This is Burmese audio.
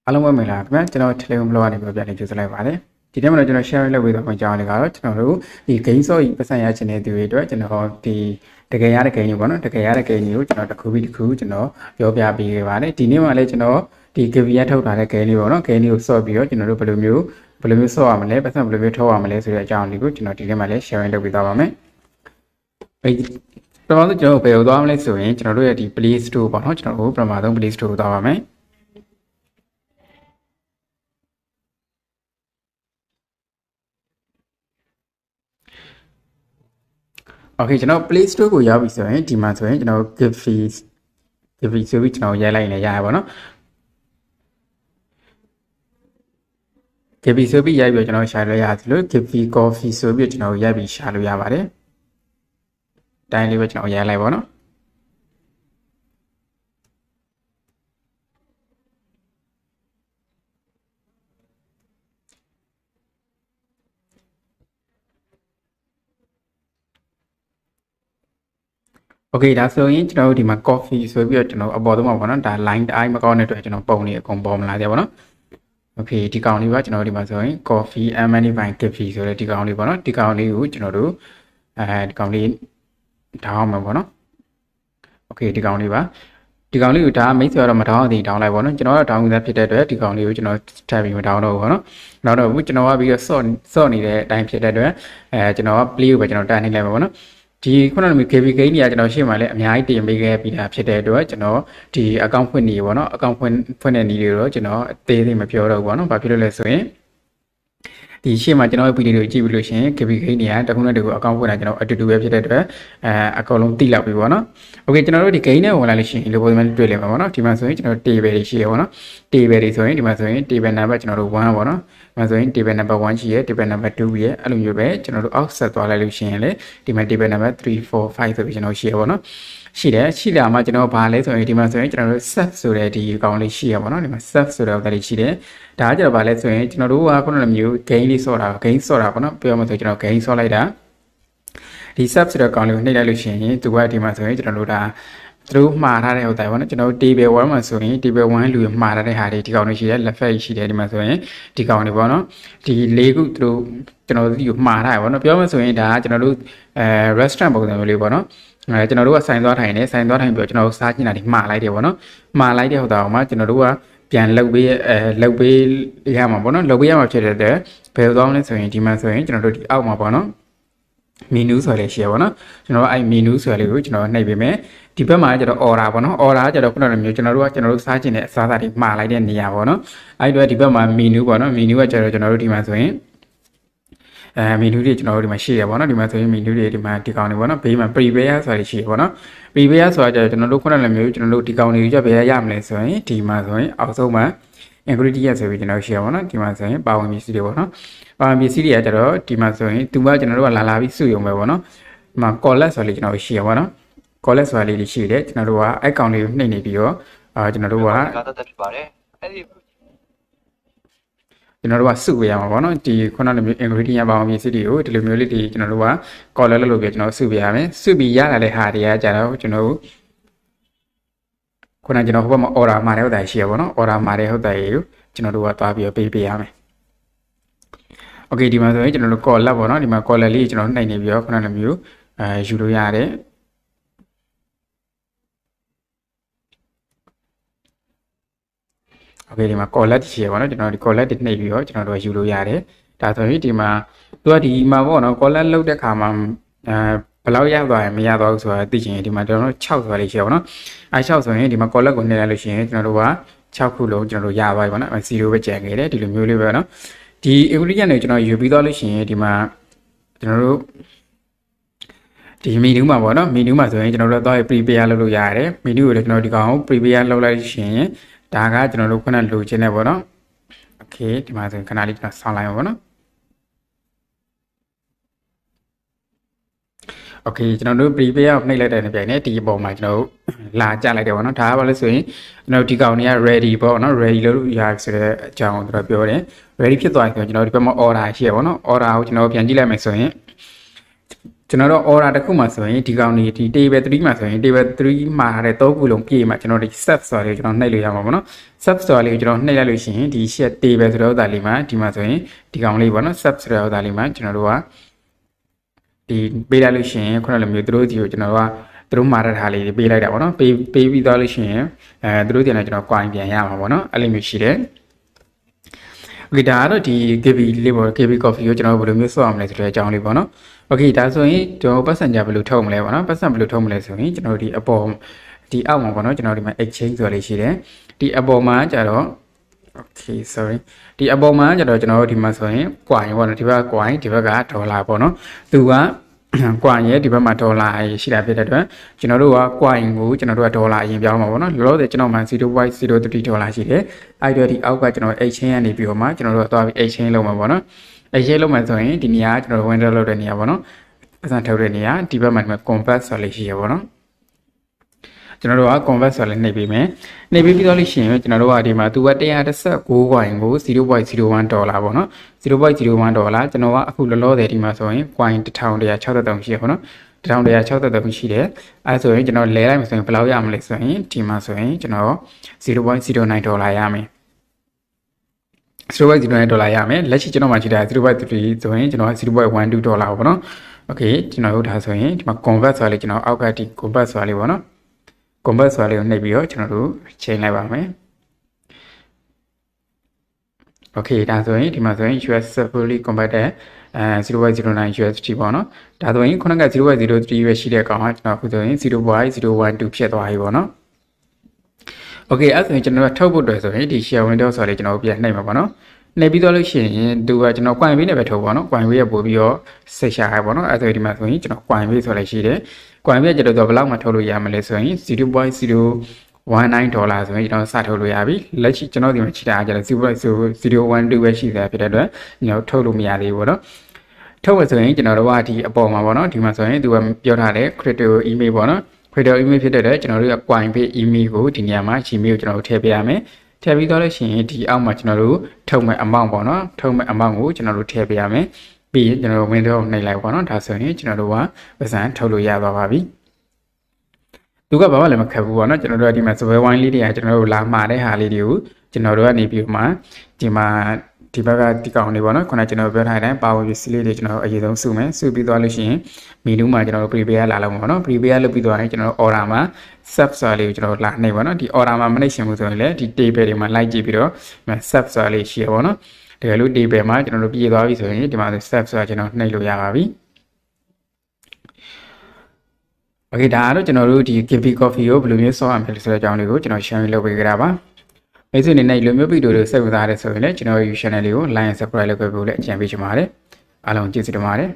အားလုံးပဲမင်္ဂလာပါခင်ဗျာကျွန်တော် Telegram blog ကနေပြောပြနေကြလိုက်ပါတယ်ဒီနေ့မှာတော့ကျွန်တော် share လုပ်ပေးသွားမယ့်အကြောင်းလေးကတော့ကျွန်တော်တို့ဒီ game source ပတ်စံရချင်တဲ့သူတွေအတွက်ကျွန်တော်ဒီတကယ်ရတဲ့ game တွေပေါ့နော်တကယ်ရတဲ့ game တွေကိုကျွန်တော်တစ်ခုပြီးတစ်ခုကျွန်တော်ပြောပြပေးခဲ့ပါတယ်ဒီနေ့မှာလည်းကျွန်တော်ဒီ game ရထုတ်ထားတဲ့ game လေးပေါ့နော် game လေးကို sort ပြီးတော့ကျွန်တော်တို့ဘယ်လိုမျိုး sort ရမလဲပတ်စံဘယ်လိုမျိုးထုတ်ရမလဲဆိုတဲ့အကြောင်းလေးကိုကျွန်တော်ဒီနေ့မှာလည်း share လုပ်ပေးသွားပါမယ်အဲဒီပထမဆုံးကျွန်တော်ဘယ်လိုသွားမလဲဆိုရင်ကျွန်တော်တို့ရဲ့ဒီ Play Store ပေါ့နော်ကျွန်တော်တို့ပထမဆုံး Play Store ကိုသွားပါမယ်โอเคကျွန်တော် Play Store ကိုရောက်ပြီဆိုရင်ဒီမှာဆိုရင်ကျွန်တော် give fees ဆိုပြီးကျွန်တော်ရိုက်လိုက်နေရရပါတော့ give fee ဆိုပြီးရိုက်ပြီးကျွန်တော်ရှာလို့ရတယ်လို့ give fee coffee ဆိုပြီးကျွန်တော်ရိုက်ပြီးရှာလို့ရပါတယ်တိုင်းလေးပဲကျွန်တော်ရိုက်လိုက်ပါတော့โอเคဒါဆိုရင်ကျွန်တော်တို့ဒီမှာ coffee ဆိုပြီးတော့ကျွန်တော်အပေါ်ဆုံးမှာပေါ့နော်ဒါ line တိုင်းမကောင်းတဲ့အတွက်ကျွန်တော်ပုံနေအကုန်ပေါ်မလာသေးပါဘူးနော်โอเคဒီကောင်လေးပါကျွန်တော်တို့ဒီမှာဆိုရင် coffee and money by coffee ဆိုတဲ့ဒီကောင်လေးပေါ့နော်ဒီကောင်လေးကိုကျွန်တော်တို့ဒီကောင်လေးထောင်းအောင်မှာပေါ့နော်โอเคဒီကောင်လေးပါဒီကောင်လေးကိုဒါမိတ်ဆွေတော့မထောင်းအောင်တောင်းလိုက်ပေါ့နော်ကျွန်တော်တော့တောင်းနေတာဖြစ်တဲ့အတွက်ဒီကောင်လေးကိုကျွန်တော်ထပ်ပြီးမတောင်းတော့ဘူးပေါ့နော်နောက်တော့ဘူးကျွန်တော်ကပြီးတော့ sort နေတဲ့အတိုင်းဖြစ်တဲ့အတွက်ကျွန်တော်က play ကိုပဲကျွန်တော်တန်းနေလိုက်ပါပေါ့နော်ဒီခုနက KB game တွေကကျွန်တော်ရှေ့မှာလည်းအများကြီးတင်ပေးခဲ့ပြီးတာဖြစ်တဲ့အတွက်ကျွန်တော်ဒီ account ဖွင့်နေပေါ့နော် account ဖွင့်တဲ့နည်းတွေတော့ကျွန်တော်အသေးသေးမပြောတော့ဘူးပေါ့နော်ဘာဖြစ်လို့လဲဆိုရင်ဒီရှေ့မှာကျွန်တော်ဗီဒီယိုကြည့်ပြီးလို့ရှိရင် KB game တွေကတခုနဲ့တခု account ဖွင့်တာကျွန်တော်အတူတူပဲဖြစ်တဲ့အတွက်အကုန်လုံးသိလောက်ပြီပေါ့နော်โอเคကျွန်တော်တို့ဒီ game နဲ့ဝင်လာလို့ရှိရင်ဒီပုံစံတွေ့လိမ့်မယ်ပေါ့နော်ဒီမှာဆိုရင်ကျွန်တော် table တွေရှိရပေါ့နော် table တွေဆိုရင်ဒီမှာဆိုရင် table number ကျွန်တော်တို့1ပေါ့နော်ဒီမှာဆိုရင် table number 1ရှိရ table number 2ရဲ့အဲ့လိုမျိုးပဲကျွန်တော်တို့အောက်ဆက်သွားလိုက်လို့ရှိရင်လေဒီမှာ table number 3 4 5ဆိုပြီးကျွန်တော်ရှိရပေါ့နော်ရှိလာမှကျွန်တော်ဘာလဲဆိုရင်ဒီမှာဆိုရင်ကျွန်တော်တို့ set ဆိုတဲ့ဒီအကောင်လေးရှိရပါတော့ဒီမှာ set ဆိုတဲ့ဥစ္စာလေးရှိတယ်ဒါကကျတော့ဘာလဲဆိုရင်ကျွန်တော်တို့ကခုနကမျိုး game လေးဆော့တာ game ဆော့တာပေါ့နော်ပြောမှဆိုကျွန်တော် game ဆော့လိုက်တာဒီ set ဆိုတဲ့ကောင်လေးကိုနှိပ်လိုက်လို့ရှိရင်သူကဒီမှာဆိုရင်ကျွန်တော်တို့ဒါသူတို့မှားထားတဲ့ဥစ္စာပေါ့နော်ကျွန်တော်တို့ table 1မှာဆိုရင် table 1လူမှားထားတဲ့ဟာတွေဒီကောင်လေးရှိတယ် left face ရှိတယ်ဒီမှာဆိုရင်ဒီကောင်လေးပေါ့နော်ဒီ၄ခုသူတို့ကျွန်တော်တို့ဒီကိုမှားထားတယ်ပေါ့နော်ပြောမှဆိုရင်ဒါကကျွန်တော်တို့restaurant ပုံစံမျိုးလေးပေါ့နော်ကျွန်တော်တို့ကဆိုင်သွားထိုင်နေဆိုင်သွားထိုင်ပြီးတော့ကျွန်တော်တို့စားကျင်တာဒီမှားလိုက်တယ်ပေါ့နော်မှားလိုက်တဲ့ဟိုတာမှာကျွန်တော်တို့ကပြန်လုပ်ပေးရမှာပေါ့နော်လုပ်ပေးရမှာဖြစ်တဲ့အတွက်ဘယ်လိုသွားမလဲဆိုရင်ဒီမှာဆိုရင်ကျွန်တော်တို့ဒီအောက်မှာပေါ့နော်မီနူးဆိုရလေရှိရပါတော့ကျွန်တော်အဲ့မီနူးဆိုရလေးကိုကျွန်တော်နှိပ်ပေးမယ်ဒီဘက်မှာကျတော့ order ပေါ့နော် order ကကျတော့ခုနကမျိုးကျွန်တော်တို့စားကျင်တဲ့အစားအစာတွေမှားလိုက်တဲ့နေရာပေါ့နော်အဲ့တော့ဒီဘက်မှာမီနူးပေါ့နော်မီနူးကကျတော့ကျွန်တော်တို့ဒီမှာဆိုရင်မီနူးတွေကျွန်တော်တို့ဒီမှာရှိရပါတော့ဒီမှာဆိုရင်မီနူးတွေဒီမှာဒီကောင်တွေပေါ့နော်ဘေးမှာ prepare ဆိုတာရှိရပါတော့ prepare ဆိုတာကျတော့ကျွန်တော်တို့ခုနကမျိုးကျွန်တော်တို့ဒီကောင်တွေကြဘယ်ရမလဲဆိုရင်ဒီမှာဆိုရင်အောက်ဆုံးမှာ ingredient ဆိုပြီးကျွန်တော်ရှိရပါတော့ဒီမှာဆိုရင်ပါဝင်ပစ္စည်းတွေပေါ့နော်ပါဝင်ပစ္စည်းတွေကကျတော့ဒီမှာဆိုရင်သူကကျွန်တော်တို့ကလာပြီးစုရုံပဲပေါ့နော်ဒီမှာ collect ဆိုလေးကျွန်တော်ရှိရပါတော့ collect ဆိုလေးရှိတယ်ကျွန်တော်တို့ကအဲ့ကောင်လေးကိုနှိပ်နေပြီးတော့ကျွန်တော်တို့ကဖြစ်ပါတယ်အဲ့ဒီကျွန်တော်တို့ကစုပေးရမှာပေါ့နော်ဒီခုနကမျိုး ingredient ပါဝင်ပစ္စည်းတွေကိုဒီလိုမျိုးလေးဒီကျွန်တော်တို့က collect လုပ်ပြီးကျွန်တော်စုပေးရမယ်စုပြီးရလာတဲ့ဟာတွေကကျတော့ကျွန်တော်တို့ခုနကျွန်တော်ဟိုဘက်မှာ order မှာတဲ့ဟုတ်တယ်ရှိရပါတော့ order မှာတဲ့ဟုတ်တယ်ကိုကျွန်တော်တို့ကသွားပြီးတော့ပေးရမယ်โอเคဒီမှာဆိုရင်ကျွန်တော်တို့ call ပေါ့နော်ဒီမှာ call လေးကျွန်တော်နှိပ်နေပြီးတော့ခုနကမျိုးယူလို့ရတယ်โอเคဒီမှာ collect ရှိရပါတော့ကျွန်တော်ဒီ collect တွေနှိပ်ပြီးတော့ကျွန်တော်တို့ယူလို့ရတယ်ဒါဆိုရင်ဒီမှာသူကဒီမှာပေါ့နော် collect လုပ်တဲ့ခါမှာဘယ်လောက်ရသွားရင်မရသွားဘူးဆိုတာသိချင်ရင်ဒီမှာကျွန်တော်တို့6ဆိုတာလေးရှိရပါတော့အဲ6ဆိုရင်ဒီမှာ collect ကိုနှိပ်လိုက်လို့ရှိရင်ကျွန်တော်တို့က6ခုလုံးကျွန်တော်တို့ရသွားပြီပေါ့နော်0ပဲကျန်ခဲ့တယ်ဒီလိုမျိုးလေးပဲနော်ဒီ ingredient တွေကျွန်တော်ယူပြီးသွားလို့ရှိရင်ဒီမှာကျွန်တော်တို့ဒီမီနူးမှာပေါ့နော်မီနူးမှာဆိုရင်ကျွန်တော်တို့သွားပြီး prepare လုပ်လို့ရတယ်မီနူးကိုလည်းကျွန်တော်ဒီကောင် prepare လုပ်လိုက်ရှင်ဒါကကျွန်တော်တို့ခုနလိုချင်တယ်ပေါ့နော်โอเคဒီမှာဆိုရင်ခဏလေးကျွန်တော်ဆောင်းလိုက်အောင်ပေါ့နော်โอเคကျွန်တော်တို့ prepare နှိပ်လိုက်တဲ့ပြိုင်နဲ့ဒီအပေါ်မှာကျွန်တော်တို့လာကြလိုက်တယ်ပေါ့နော်ဒါကဘာလဲဆိုရင်ကျွန်တော်ဒီကောင်တွေက ready ပေါ့နော် ready လို့ရဆိုတဲ့အကြောင်းကိုကျွန်တော်ပြောတယ် ready ဖြစ်သွားပြီဆိုရင်ကျွန်တော်ဒီဘက်မှာ order ရှိရပေါ့နော် order ကိုကျွန်တော်ပြန်ကြည့်လိုက်မယ်ဆိုရင် ကျွန်တော်တို့ order တစ်ခုမှဆိုရင်ဒီကောင်နေဒီ table 3မှာဆိုရင် table 3မှာတဲ့3ခုလုံးပြည့်မှာကျွန်တော်ဒီ sub ဆိုတာလေးကျွန်တော်နှိပ်လို့ရမှာပေါ့နော် sub ဆိုတာလေးကိုကျွန်တော်နှိပ်လိုက်လို့ရှိရင်ဒီ share table ဆိုတဲ့ဥစ္စာလေးမှာဒီမှာဆိုရင်ဒီကောင်လေးပေါ့နော် sub ဆိုတဲ့ဥစ္စာလေးမှာကျွန်တော်တို့ကဒီပေးလိုက်လို့ရှိရင်ခုနလိုမျိုးသူတို့ဒီကိုကျွန်တော်တို့ကသူတို့မှာတဲ့ထားလေးတွေပေးလိုက်တာပေါ့နော်ပေးပြီးသွားလို့ရှိရင်သူတို့တင်လည်းကျွန်တော် coin ပြန်ရမှာပေါ့နော်အဲ့လိုမျိုးရှိတယ်โอเคဒါကတော့ဒီ KB လေးပေါ့ KB coffee ကိုကျွန်တော်ဘယ်လိုမျိုးဆော့အောင်လဲဆိုတဲ့အကြောင်းလေးပေါ့နော်โอเคဒါဆိုရင်ကျွန်တော်ပတ်စံကြဘယ်လိုထုတ်မလဲပေါ့နော်ပတ်စံဘယ်လိုထုတ်မလဲဆိုရင်ကျွန်တော်ဒီအပေါ်ဒီအောက်မှာပေါ့နော်ကျွန်တော်ဒီမှာ exchange ဆိုလေးရှိတယ်ဒီအပေါ်မှာကျတော့ okay sorry ဒီအပေါ်မှာကျတော့ကျွန်တော်တို့ဒီမှာဆိုရင် coin ပေါ့နော်ဒီဘက်က coin ဒီဘက်ကဒေါ်လာပေါ့နော်သူကcoin ရဲ့ဒီဘက်မှာဒေါ်လာရှိတာဖြစ်တဲ့အတွက်ကျွန်တော်တို့က coin ကိုကျွန်တော်တို့ကဒေါ်လာအရင်ပြောင်းမှာပေါ့နော်လောလောဆယ်ကျွန်တော်မှ 0.03 ဒေါ်လာရှိတယ်အဲ့တော့ဒီအောက်ကကျွန်တော် exchange ကနေပြီးတော့မှကျွန်တော်တို့ကသွားပြီး exchange လုပ်မှာပေါ့နော် exchange လုပ်မှာဆိုရင်ဒီနေရာကျွန်တော်တို့ window လုပ်တဲ့နေရာပေါ့နော်ပတ်စံထုတ်တဲ့နေရာဒီဘက်မှာဒီမှာ convert ဆိုလေးရှိရပေါ့နော်ကျွန်တော်တို့က convert ဆိုလေးနှိပ်ပေးမယ်နှိပ်ပေးပြီးတော့လို့ရှိရင်ကျွန်တော်တို့ကဒီမှာသူက119 coin ကို 0.01 ဒေါ်လာပေါ့နော်0.01 ဒေါ်လာကျွန်တော်ကအခုလောလောဆယ်ဒီမှာဆိုရင် coin 1163ရှိရပေါ့နော်1163ရှိတယ်အဲဆိုရင်ကျွန်တော်လဲလိုက်မှဆိုရင်ဘယ်လောက်ရမလဲဆိုရင်ဒီမှာဆိုရင်ကျွန်တော်0.09 ဒေါ်လာရမယ်0.09 ဒေါ်လာရမယ်လက်ရှိကျွန်တော်မှရှိတာ0.3ဆိုရင်ကျွန်တော်0.12 ဒေါ်လာပေါ့နော်โอเคကျွန်တော်တို့ဒါဆိုရင်ဒီမှာ convert ဆိုလေးကျွန်တော်အောက်ကဒီ convert ဆိုလေးပေါ့နော် convert ဆိုတာလေးကိုနှိပ်ပြီးတော့ကျွန်တော်တို့ချိန်လိုက်ပါမယ် okay ဒါဆိုရင်ဒီမှာဆိုရင် US fully converted 0.09 USD ပေါ့နော်ဒါဆိုရင်ခုနက0.03ပဲရှိတဲ့ကောင်ကကျွန်တော်အခုဆိုရင်0.012ဖြစ်သွားပြီပေါ့နော် okay အဲ့ဆိုရင်ကျွန်တော်ထုတ်ဖို့အတွက်ဆိုရင်ဒီ share window ဆိုတာလေးကျွန်တော်ပြန်နှိပ်မှာပေါ့နော်နှိပ်ပြီးတော့လို့ရှိရင်သူကကျွန်တော် coin base နဲ့ပဲထုတ်ပါတော့ coin base ရပို့ပြီးတော့စိတ်ရှာရပေါ့နော်အဲ့ဆိုဒီမှာဆိုရင်ကျွန်တော် coin base ဆိုလိုက်ရှိတယ် coin base ကျတော့ဘယ်လောက်မှထုတ်လို့ရမလဲဆိုရင် 0.019 ဒေါ်လာဆိုရင်ကျွန်တော်စထုတ်လို့ရပြီလက်ရှိကျွန်တော်ဒီမှာချိတာကကျတော့ 0.012 ပဲရှိတယ်ဖြစ်တဲ့အတွက်ကျွန်တော်ထုတ်လို့မရသေးဘူးပေါ့နော်ထုတ်မယ်ဆိုရင်ကျွန်တော်တို့ကဒီအပေါ်မှာပေါ့နော်ဒီမှာဆိုရင်သူကပြောထားတယ် crypto email ပေါ့နော် crypto email ဖြစ်တဲ့အတွက်ကျွန်တော်တို့က coin base email ကိုဒီနေရာမှာ Gmail ကိုကျွန်တော်တို့ထည့်ပေးရမယ်ထည့်ပြီးတော့လို့ရှိရင်ဒီအောက်မှာကျွန်တော်တို့ထုတ်မဲ့ amount ပေါ့နော်ထုတ်မဲ့ amount ကိုကျွန်တော်တို့ထည့်ပေးရမယ်ပြီးရင်ကျွန်တော်တို့ window နှိပ်လိုက်ပေါ့နော်ဒါဆိုရင်ကျွန်တော်တို့ကပတ်စံထုတ်လို့ရသွားပါပြီသူကဘာမှလည်းမခက်ဘူးပေါ့နော်ကျွန်တော်တို့ကဒီမှာ software wine လေးတွေကကျွန်တော်တို့လာမှာတဲ့ဟာလေးတွေကိုကျွန်တော်တို့ကနေပြီးမှဒီမှာဒီဘက်ကဒီကောင်လေးပေါ့နော်ခုနကကျွန်တော်ပြောထားတဲ့အpower pc လေးတွေကျွန်တော်အရေးဆုံးစုမယ်စုပြီးသွားလို့ရှိရင် menu မှာကျွန်တော်တို့ prepare လာလောက်မှာပေါ့နော် prepare လုပ်ပြီးသွားရင်ကျွန်တော်တို့ order မှာ sub ဆိုတာလေးကိုကျွန်တော်တို့လာနှိပ်ပေါ့နော်ဒီ order မှာမနှိပ်ရှင်ဘူးဆိုရင်လည်းဒီ table တွေမှာလိုက်ကြည့်ပြီးတော့ sub ဆိုတာလေးရှိရပေါ့နော်တကယ်လို့ table မှာကျွန်တော်တို့ပြည့်သွားပြီဆိုရင်ဒီမှာ sub ဆိုတာကျွန်တော်နှိပ်လို့ရပါပြီโอเคဒါကတော့ကျွန်တော်တို့ဒီ KB coffee ကိုဘယ်လိုမျိုးဆော့ရမလဲဆိုတဲ့အကြောင်းလေးကိုကျွန်တော် share လုပ်ပေးကြတာပါမိတ်ဆွေအနေနဲ့လူမျိုးဗီဒီယိုတွေစိတ်ဝင်စားတဲ့ဆိုရင်လည်းကျွန်တော်ရဲ့ channel လေးကို like and subscribe လုပ်ပေးဖို့လည်းအကြံပေးချင်ပါတယ်အားလုံးကျေးဇူးတင်ပါတယ်